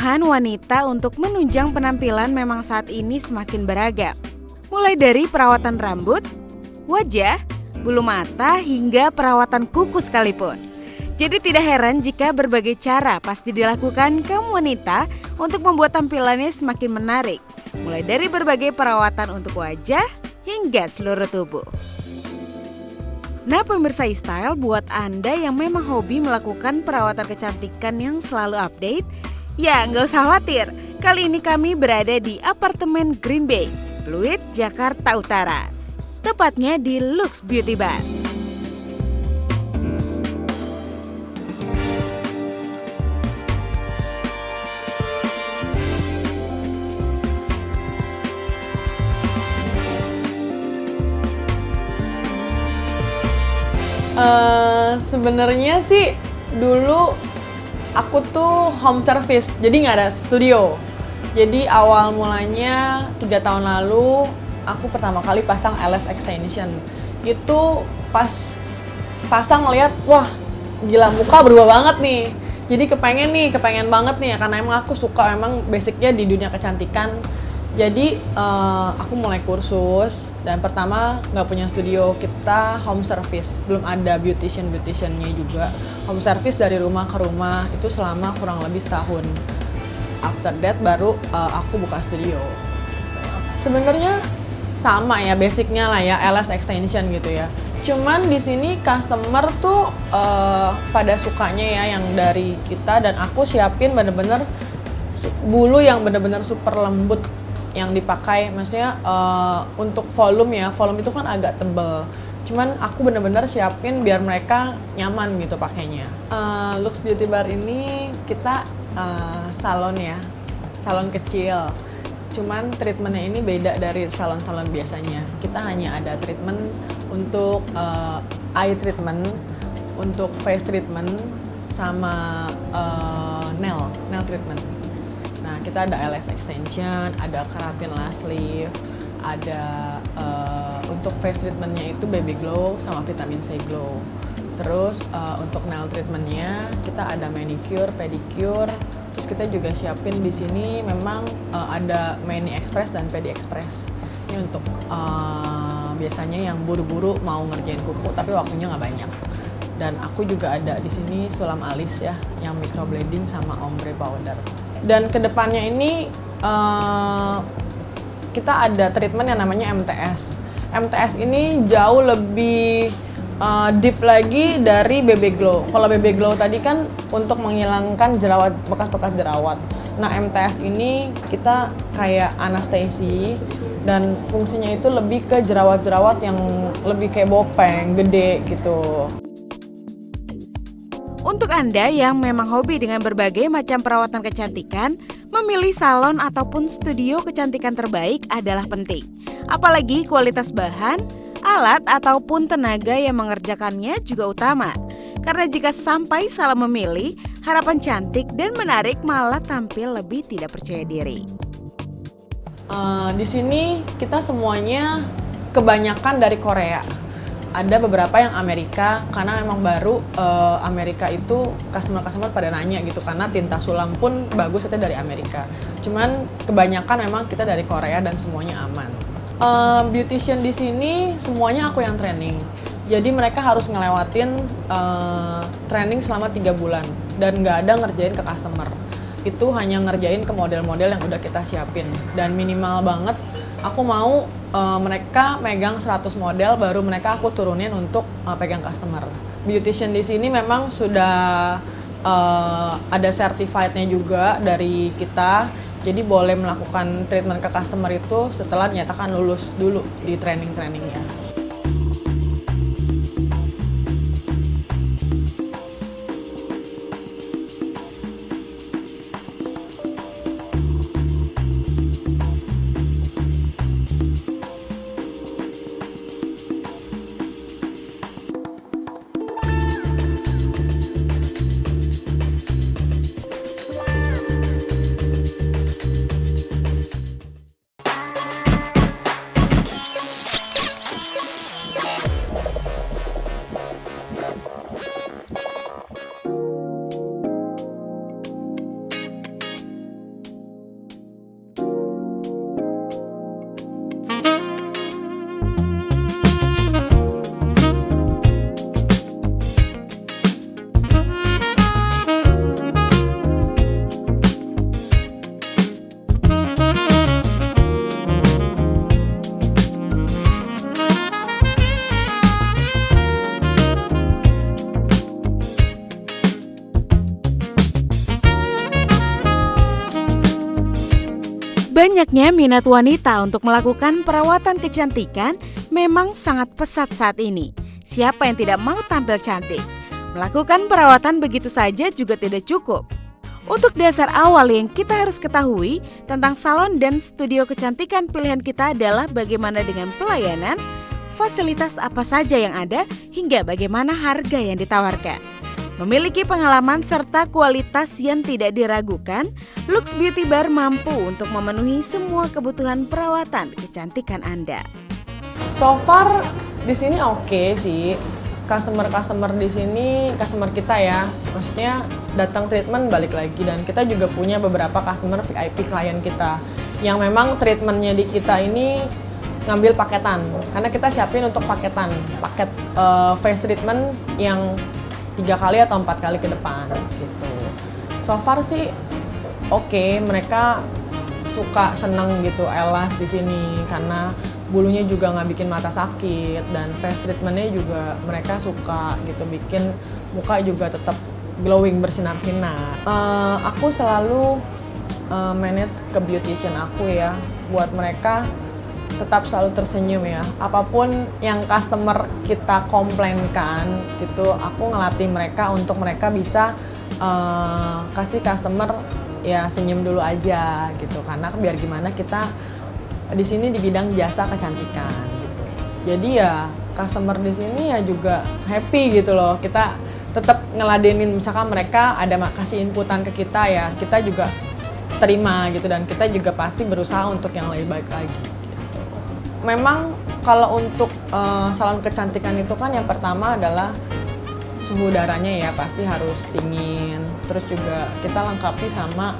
kebutuhan wanita untuk menunjang penampilan memang saat ini semakin beragam. Mulai dari perawatan rambut, wajah, bulu mata, hingga perawatan kuku sekalipun. Jadi tidak heran jika berbagai cara pasti dilakukan kaum wanita untuk membuat tampilannya semakin menarik. Mulai dari berbagai perawatan untuk wajah hingga seluruh tubuh. Nah pemirsa e-style, buat Anda yang memang hobi melakukan perawatan kecantikan yang selalu update, ya nggak usah khawatir. Kali ini kami berada di apartemen Green Bay, Pluit, Jakarta Utara. Tepatnya di Lux Beauty Bar. Sebenarnya sih dulu aku tuh home service, jadi nggak ada studio. Jadi awal mulanya 3 tahun lalu aku pertama kali pasang LS extension. Itu pas pasang ngeliat, wah gila muka berubah banget nih. Jadi kepengen banget nih karena emang aku suka, emang basicnya di dunia kecantikan. Jadi aku mulai kursus dan pertama nggak punya studio, kita home service, belum ada beauticiannya juga. Home service dari rumah ke rumah itu selama kurang lebih setahun. After that baru aku buka studio. Sebenarnya sama ya basicnya lah ya, LS extension gitu ya. Cuman di sini customer tuh pada sukanya ya yang dari kita, dan aku siapin bener-bener bulu yang bener-bener super lembut yang dipakai, maksudnya untuk volume ya, volume itu kan agak tebel. Cuman aku bener-bener siapin biar mereka nyaman gitu pakainya. Lux Beauty Bar ini kita salon ya, salon kecil. Cuman treatmentnya ini beda dari salon-salon biasanya. Kita hanya ada treatment untuk eye treatment, untuk face treatment, sama nail treatment. Nah, kita ada LS extension, ada keratin lash lift, ada untuk face treatmentnya itu baby glow sama vitamin C glow. Terus untuk nail treatmentnya kita ada manicure, pedicure. Terus kita juga siapin di sini memang ada mani express dan pedi express. Ini untuk biasanya yang buru-buru mau ngerjain kuku tapi waktunya nggak banyak. Dan aku juga ada di sini sulam alis ya, yang microblading sama ombre powder. Dan kedepannya ini kita ada treatment yang namanya MTS. MTS ini jauh lebih deep lagi dari BB Glow. Kalau BB Glow tadi kan untuk menghilangkan jerawat, bekas-bekas jerawat. Nah MTS ini kita kayak anestesi dan fungsinya itu lebih ke jerawat-jerawat yang lebih kayak bopeng, gede gitu. Untuk Anda yang memang hobi dengan berbagai macam perawatan kecantikan, memilih salon ataupun studio kecantikan terbaik adalah penting. Apalagi kualitas bahan, alat ataupun tenaga yang mengerjakannya juga utama. Karena jika sampai salah memilih, harapan cantik dan menarik malah tampil lebih tidak percaya diri. Di sini kita semuanya kebanyakan dari Korea. Ada beberapa yang Amerika, karena memang baru Amerika itu customer pada nanya gitu, karena tinta sulam pun bagus itu dari Amerika. Cuman kebanyakan memang kita dari Korea dan semuanya aman. Beautician di sini semuanya aku yang training. Jadi mereka harus ngelewatin training selama 3 bulan dan nggak ada ngerjain ke customer. Itu hanya ngerjain ke model-model yang udah kita siapin, dan minimal banget aku mau mereka megang 100 model baru mereka aku turunin untuk pegang customer. Beautician di sini memang sudah ada certified-nya juga dari kita. Jadi boleh melakukan treatment ke customer itu setelah nyatakan lulus dulu di training-trainingnya. Banyaknya minat wanita untuk melakukan perawatan kecantikan memang sangat pesat saat ini. Siapa yang tidak mau tampil cantik? Melakukan perawatan begitu saja juga tidak cukup. Untuk dasar awal yang kita harus ketahui tentang salon dan studio kecantikan pilihan kita adalah bagaimana dengan pelayanan, fasilitas apa saja yang ada, hingga bagaimana harga yang ditawarkan. Memiliki pengalaman serta kualitas yang tidak diragukan, Lux Beauty Bar mampu untuk memenuhi semua kebutuhan perawatan kecantikan Anda. So far di sini oke sih. Customer di sini, customer kita ya, maksudnya datang treatment balik lagi, dan kita juga punya beberapa customer VIP klien kita yang memang treatmentnya di kita ini ngambil paketan, karena kita siapin untuk paket face treatment yang 3 kali atau 4 kali ke depan gitu. So far sih oke, mereka suka, seneng gitu elas di sini karena bulunya juga nggak bikin mata sakit, dan face treatmentnya juga mereka suka gitu, bikin muka juga tetap glowing, bersinar-sinar. Aku selalu manage ke beautician aku ya, buat mereka tetap selalu tersenyum ya. Apapun yang customer kita komplainkan gitu, aku ngelatih mereka untuk mereka bisa kasih customer ya senyum dulu aja gitu. Karena biar gimana kita di sini di bidang jasa kecantikan gitu. Jadi ya customer di sini ya juga happy gitu loh. Kita tetap ngeladenin, misalkan mereka ada kasih inputan ke kita ya, kita juga terima gitu, dan kita juga pasti berusaha untuk yang lebih baik lagi. Memang kalau untuk salon kecantikan itu kan yang pertama adalah suhu udaranya ya pasti harus dingin. Terus juga kita lengkapi sama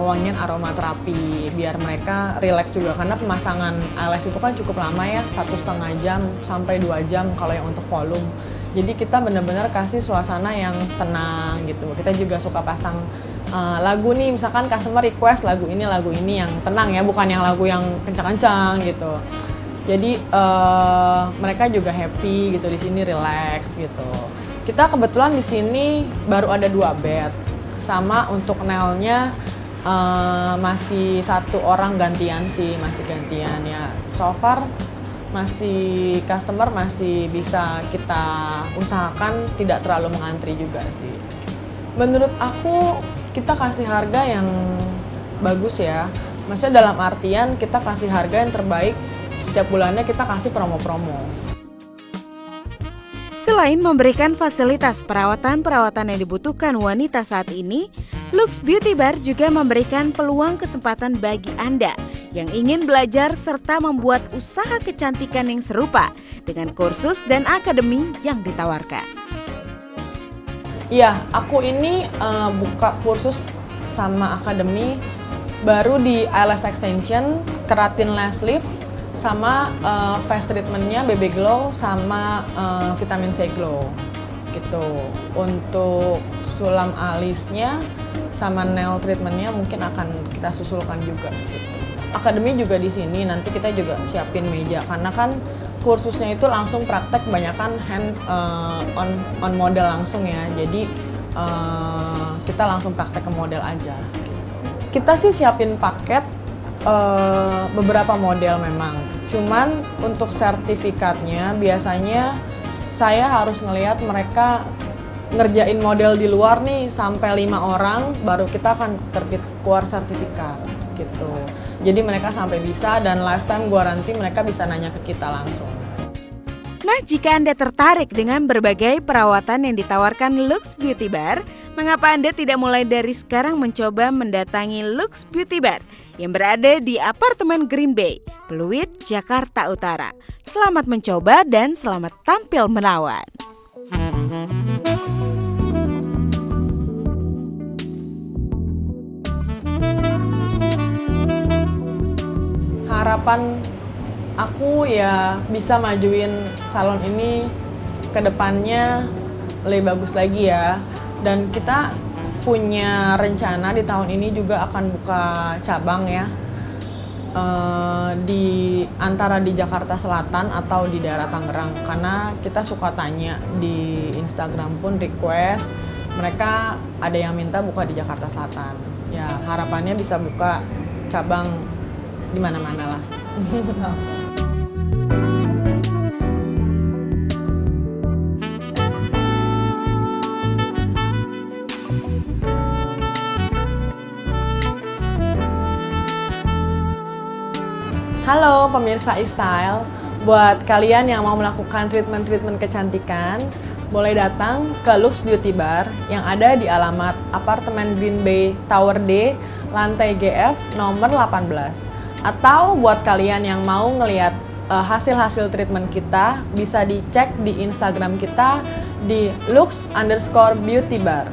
wangian aromaterapi biar mereka rileks juga, karena pemasangan eyelash itu kan cukup lama ya, 1,5 jam sampai 2 jam kalau yang untuk volume. Jadi kita benar-benar kasih suasana yang tenang gitu. Kita juga suka pasang lagu nih, misalkan customer request lagu ini yang tenang ya, bukan yang lagu yang kencang-kencang gitu. Jadi mereka juga happy gitu di sini, relax gitu. Kita kebetulan di sini baru ada 2 bed, sama untuk nailnya masih 1 orang gantian sih, masih gantian ya. So far masih customer masih bisa kita usahakan tidak terlalu mengantri juga sih. Menurut aku kita kasih harga yang bagus ya, maksudnya dalam artian kita kasih harga yang terbaik, setiap bulannya kita kasih promo-promo. Selain memberikan fasilitas perawatan-perawatan yang dibutuhkan wanita saat ini, Lux Beauty Bar juga memberikan peluang kesempatan bagi Anda yang ingin belajar serta membuat usaha kecantikan yang serupa dengan kursus dan akademi yang ditawarkan. Iya, aku ini buka kursus sama akademi baru di eyelash extension, keratin lash lift, sama face treatmentnya BB Glow sama vitamin C Glow gitu. Untuk sulam alisnya sama nail treatmentnya mungkin akan kita susulkan juga gitu. Akademi juga di sini, nanti kita juga siapin meja karena kan kursusnya itu langsung praktek, kebanyakan hand on model langsung ya. Jadi kita langsung praktek ke model aja gitu. Kita sih siapin paket beberapa model memang. Cuman untuk sertifikatnya biasanya saya harus ngelihat mereka ngerjain model di luar nih sampai 5 orang baru kita akan terbit keluar sertifikat gitu. Jadi mereka sampai bisa, dan lifetime garansi mereka bisa nanya ke kita langsung. Nah, jika Anda tertarik dengan berbagai perawatan yang ditawarkan Lux Beauty Bar, mengapa Anda tidak mulai dari sekarang mencoba mendatangi Lux Beauty Bar yang berada di apartemen Green Bay, Pluit, Jakarta Utara. Selamat mencoba dan selamat tampil menawan. Harapan aku ya bisa majuin salon ini ke depannya lebih bagus lagi ya. Dan kita punya rencana di tahun ini juga akan buka cabang ya, di antara di Jakarta Selatan atau di daerah Tangerang, karena kita suka tanya di Instagram pun request, mereka ada yang minta buka di Jakarta Selatan. Ya harapannya bisa buka cabang di mana-mana lah. Halo pemirsa iStyle, buat kalian yang mau melakukan treatment kecantikan, boleh datang ke Lux Beauty Bar yang ada di alamat apartemen Green Bay Tower D, lantai GF nomor 18. Atau buat kalian yang mau ngelihat hasil-hasil treatment kita, bisa dicek di Instagram kita di lux_beauty_bar.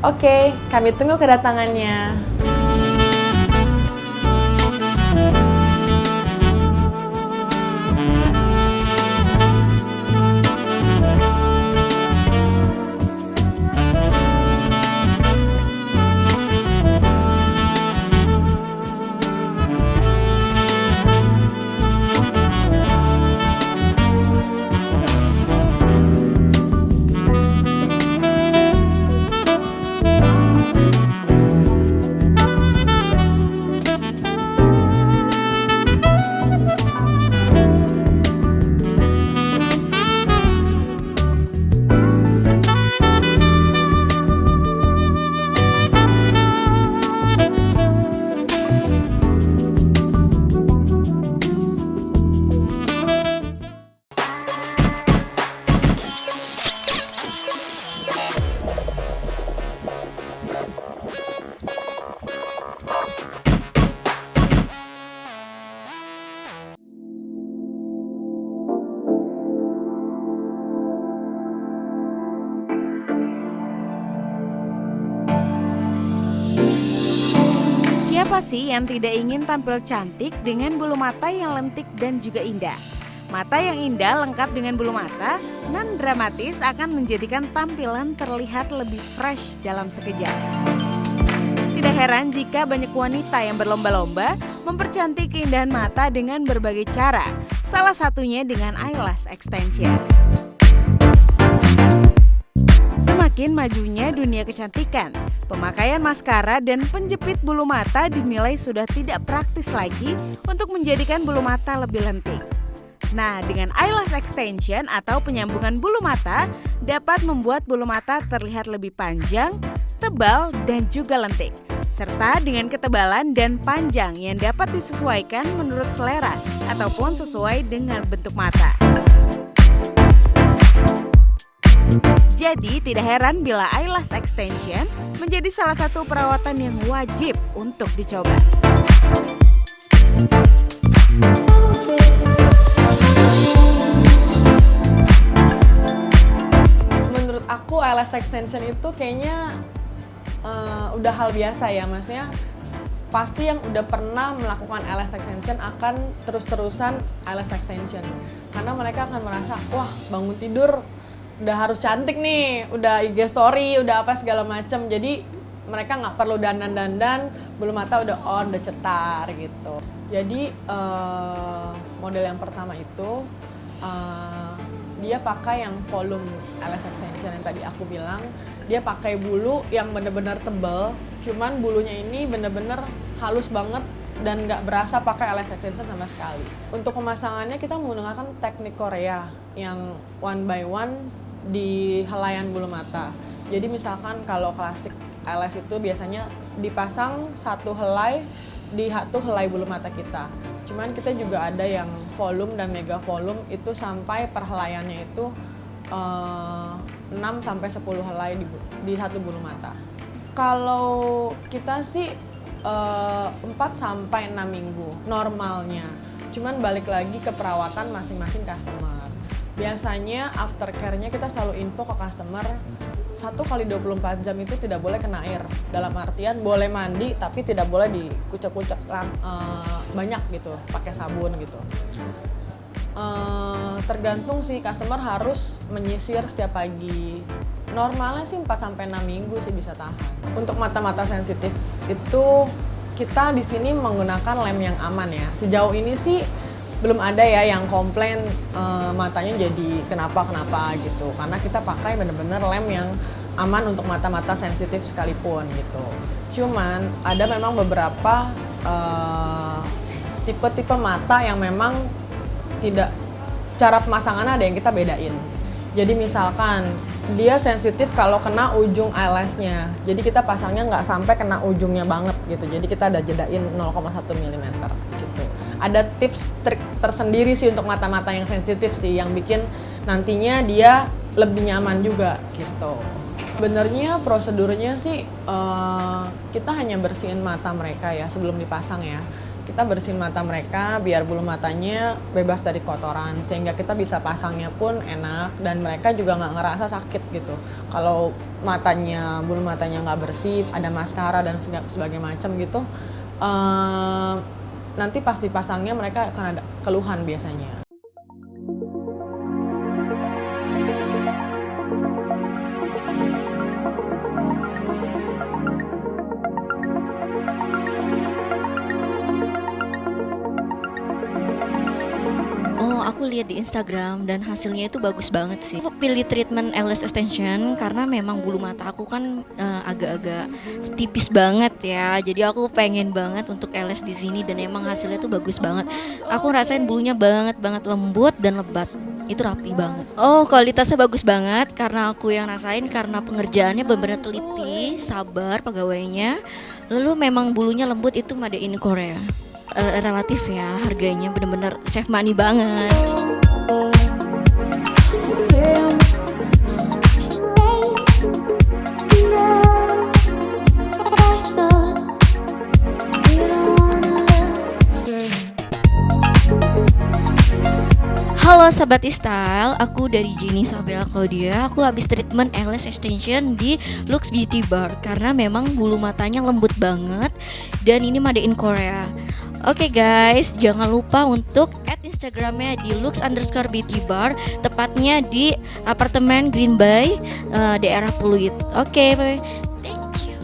Oke, kami tunggu kedatangannya. Siapa sih yang tidak ingin tampil cantik dengan bulu mata yang lentik dan juga indah? Mata yang indah lengkap dengan bulu mata, non dramatis akan menjadikan tampilan terlihat lebih fresh dalam sekejap. Tidak heran jika banyak wanita yang berlomba-lomba mempercantik keindahan mata dengan berbagai cara, salah satunya dengan eyelash extension. Semakin majunya dunia kecantikan, pemakaian maskara dan penjepit bulu mata dinilai sudah tidak praktis lagi untuk menjadikan bulu mata lebih lentik. Nah, dengan eyelash extension atau penyambungan bulu mata dapat membuat bulu mata terlihat lebih panjang, tebal, dan juga lentik. Serta dengan ketebalan dan panjang yang dapat disesuaikan menurut selera ataupun sesuai dengan bentuk mata. Jadi tidak heran bila eyelash extension menjadi salah satu perawatan yang wajib untuk dicoba. Menurut aku eyelash extension itu kayaknya udah hal biasa ya, maksudnya pasti yang udah pernah melakukan eyelash extension akan terus-terusan eyelash extension karena mereka akan merasa, wah bangun tidur udah harus cantik nih, udah IG story, udah apa segala macem. Jadi mereka nggak perlu dandan-dandan, bulu mata udah on, udah cetar gitu. Jadi model yang pertama itu dia pakai yang volume eyelash extension yang tadi aku bilang. Dia pakai bulu yang bener-bener tebal, cuman bulunya ini bener-bener halus banget dan nggak berasa pakai eyelash extension sama sekali. Untuk pemasangannya kita menggunakan teknik Korea yang one by one di helaian bulu mata. Jadi misalkan kalau klasik eyelash itu biasanya dipasang satu helai di satu helai bulu mata kita. Cuman kita juga ada yang volume dan mega volume itu sampai perhelaiannya itu 6 sampai 10 helai di satu bulu mata. Kalau kita sih 4 sampai 6 minggu normalnya. Cuman balik lagi ke perawatan masing-masing customer. Biasanya aftercare-nya kita selalu info ke customer 1 kali 24 jam itu tidak boleh kena air. Dalam artian boleh mandi tapi tidak boleh dikucek-kucek banyak gitu, pakai sabun gitu. Tergantung sih, customer harus menyisir setiap pagi. Normalnya sih 4 sampai 6 minggu sih bisa tahan. Untuk mata-mata sensitif itu kita di sini menggunakan lem yang aman ya. Sejauh ini sih belum ada ya yang komplain matanya jadi kenapa gitu. Karena kita pakai bener-bener lem yang aman untuk mata-mata sensitif sekalipun gitu. Cuman ada memang beberapa tipe-tipe mata yang memang tidak, cara pemasangannya ada yang kita bedain. Jadi misalkan dia sensitif kalau kena ujung eyelash-nya, jadi kita pasangnya nggak sampai kena ujungnya banget gitu. Jadi kita ada jedain 0,1 mm gitu. Ada tips trik tersendiri sih untuk mata-mata yang sensitif sih, yang bikin nantinya dia lebih nyaman juga gitu. Sebenarnya prosedurnya sih kita hanya bersihin mata mereka ya sebelum dipasang ya. Kita bersihin mata mereka biar bulu matanya bebas dari kotoran, sehingga kita bisa pasangnya pun enak dan mereka juga nggak ngerasa sakit gitu. Kalau bulu matanya nggak bersih, ada maskara dan sebagainya macam gitu, nanti pas dipasangnya mereka akan ada keluhan biasanya. Oh, aku lihat di Instagram dan hasilnya itu bagus banget sih. Aku pilih treatment eyelash extension karena memang bulu mata aku kan agak-agak tipis banget ya. Jadi aku pengen banget untuk eyelash di sini dan emang hasilnya tuh bagus banget. Aku rasain bulunya banget lembut dan lebat. Itu rapi banget. Oh, kualitasnya bagus banget karena aku yang rasain, karena pengerjaannya benar-benar teliti, sabar pegawainya. Lalu memang bulunya lembut, itu made in Korea. Relatif ya, harganya bener-bener save money banget. Halo Sobat Istyle, aku dari Jenny Isabella Claudia. Aku habis treatment eyelash extension di Lux Beauty Bar karena memang bulu matanya lembut banget dan ini made in Korea. Oke guys, jangan lupa untuk add Instagramnya di lux_beauty bar, tepatnya di apartemen Green Bay, daerah Pluit. Oke, thank you.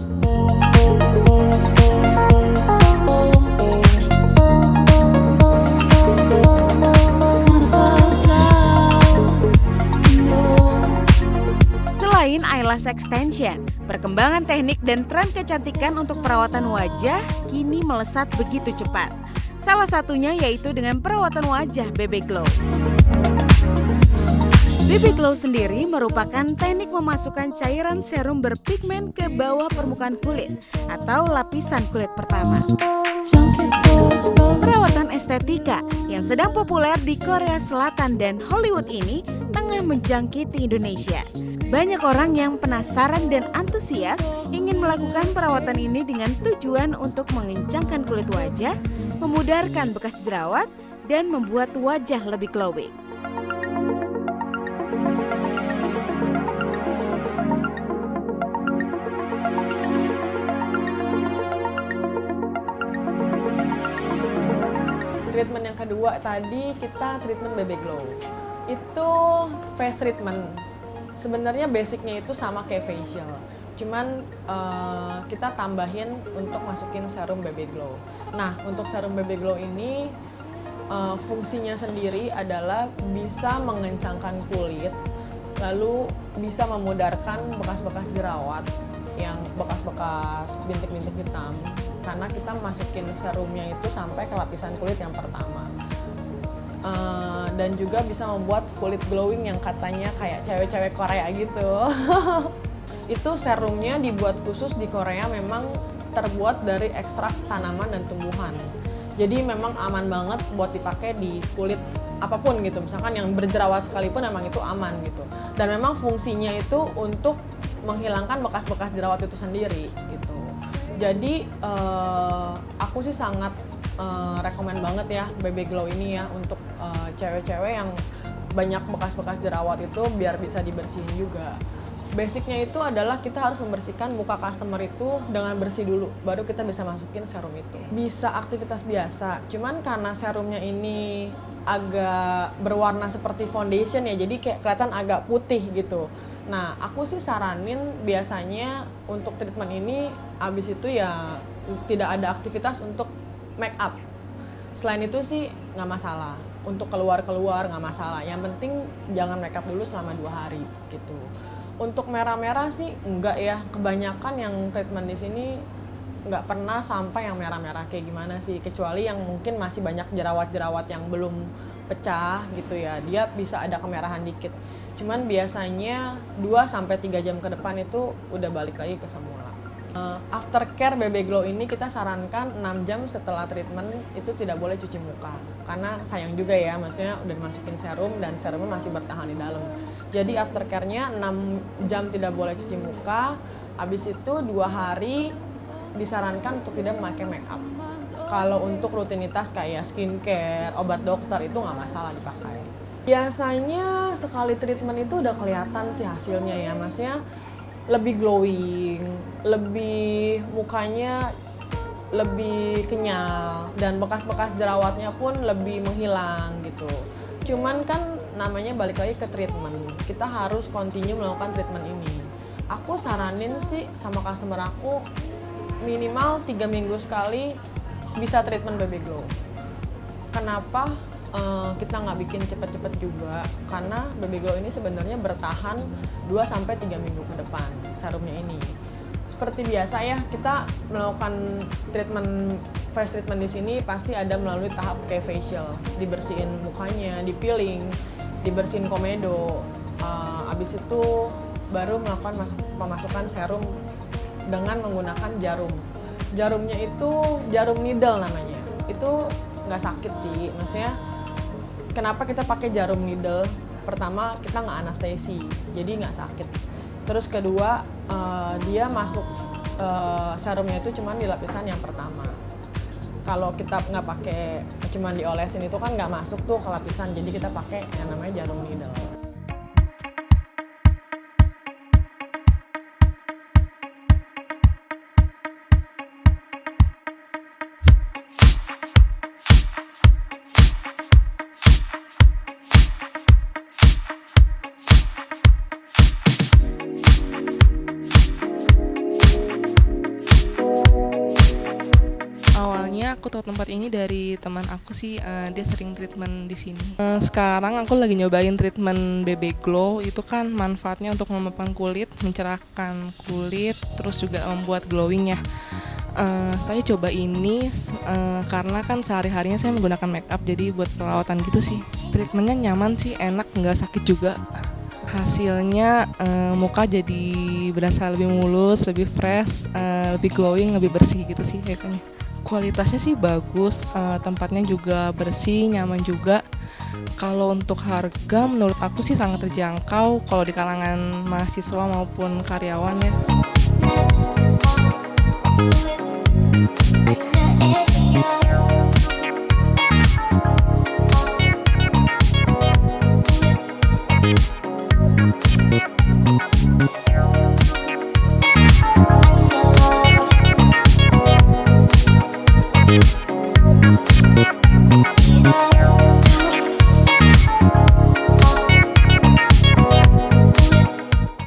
Selain eyelash extension, perkembangan teknik dan tren kecantikan untuk perawatan wajah kini melesat begitu cepat. Salah satunya yaitu dengan perawatan wajah BB Glow. BB Glow sendiri merupakan teknik memasukkan cairan serum berpigmen ke bawah permukaan kulit atau lapisan kulit pertama. Perawatan estetika yang sedang populer di Korea Selatan dan Hollywood ini tengah menjangkiti Indonesia. Banyak orang yang penasaran dan antusias ingin melakukan perawatan ini dengan tujuan untuk mengencangkan kulit wajah, memudarkan bekas jerawat, dan membuat wajah lebih glowing. Treatment yang kedua tadi kita treatment BB Glow. Itu face treatment. Sebenarnya basicnya itu sama kayak facial. Cuman kita tambahin untuk masukin serum BB Glow. Nah, untuk serum BB Glow ini fungsinya sendiri adalah bisa mengencangkan kulit, lalu bisa memudarkan bekas-bekas jerawat, yang bekas-bekas bintik-bintik hitam, karena kita masukin serumnya itu sampai ke lapisan kulit yang pertama. Dan juga bisa membuat kulit glowing yang katanya kayak cewek-cewek Korea gitu. Itu serumnya dibuat khusus di Korea, memang terbuat dari ekstrak tanaman dan tumbuhan. Jadi memang aman banget buat dipakai di kulit apapun gitu. Misalkan yang berjerawat sekalipun memang itu aman gitu. Dan memang fungsinya itu untuk menghilangkan bekas-bekas jerawat itu sendiri gitu. Jadi aku sih sangat rekomen banget ya BB Glow ini ya untuk cewek-cewek yang banyak bekas-bekas jerawat itu biar bisa dibersihin juga. Basicnya itu adalah kita harus membersihkan muka customer itu dengan bersih dulu, baru kita bisa masukin serum itu. Bisa aktivitas biasa, cuman karena serumnya ini agak berwarna seperti foundation ya, jadi kayak kelihatan agak putih gitu. Nah, aku sih saranin biasanya untuk treatment ini abis itu ya tidak ada aktivitas untuk make up. Selain itu sih nggak masalah, untuk keluar-keluar nggak masalah. Yang penting jangan make up dulu selama 2 hari gitu. Untuk merah-merah sih enggak ya, kebanyakan yang treatment di sini nggak pernah sampai yang merah-merah kayak gimana sih, kecuali yang mungkin masih banyak jerawat-jerawat yang belum pecah gitu ya, dia bisa ada kemerahan dikit. Cuman biasanya 2-3 jam ke depan itu udah balik lagi ke semula. Aftercare BB Glow ini kita sarankan 6 jam setelah treatment itu tidak boleh cuci muka, karena sayang juga ya, maksudnya udah dimasukin serum dan serumnya masih bertahan di dalam. Jadi aftercare-nya 6 jam tidak boleh cuci muka, habis itu 2 hari disarankan untuk tidak memakai make up. Kalau untuk rutinitas kayak skincare, obat dokter itu nggak masalah dipakai. Biasanya sekali treatment itu udah kelihatan sih hasilnya ya, maksudnya lebih glowing, lebih mukanya lebih kenyal, dan bekas-bekas jerawatnya pun lebih menghilang gitu. Cuman kan namanya balik lagi ke treatment, kita harus continue melakukan treatment ini. Aku saranin sih sama customer aku minimal 3 minggu sekali bisa treatment BB Glow. Kenapa kita nggak bikin cepet-cepet juga? Karena BB Glow ini sebenarnya bertahan 2-3 minggu ke depan serumnya ini. Seperti biasa ya, kita melakukan treatment face treatment di sini pasti ada melalui tahap kayak facial, dibersihin mukanya, di-peeling, dibersihin komedo. Abis itu baru melakukan pemasukan serum dengan menggunakan jarum. Jarumnya itu jarum needle namanya. Itu nggak sakit sih, maksudnya kenapa kita pakai jarum needle? Pertama, kita nggak anestesi, jadi nggak sakit. Terus kedua, dia masuk serumnya itu cuma di lapisan yang pertama. Kalau kita nggak pakai, cuma diolesin itu kan nggak masuk tuh ke lapisan, jadi kita pakai yang namanya jarum needle. Awalnya aku tahu tempat ini dari teman aku sih, dia sering treatment di sini. Sekarang aku lagi nyobain treatment BB Glow, itu kan manfaatnya untuk memepang kulit, mencerahkan kulit, terus juga membuat glowing ya. Saya coba ini karena kan sehari-harinya saya menggunakan make up, jadi buat perawatan gitu sih. Treatmentnya nyaman sih, enak, nggak sakit juga. Hasilnya muka jadi berasa lebih mulus, lebih fresh, lebih glowing, lebih bersih gitu sih kayaknya. Kualitasnya sih bagus, tempatnya juga bersih, nyaman juga. Kalau untuk harga menurut aku sih sangat terjangkau kalau di kalangan mahasiswa maupun karyawan ya. We'll be right back.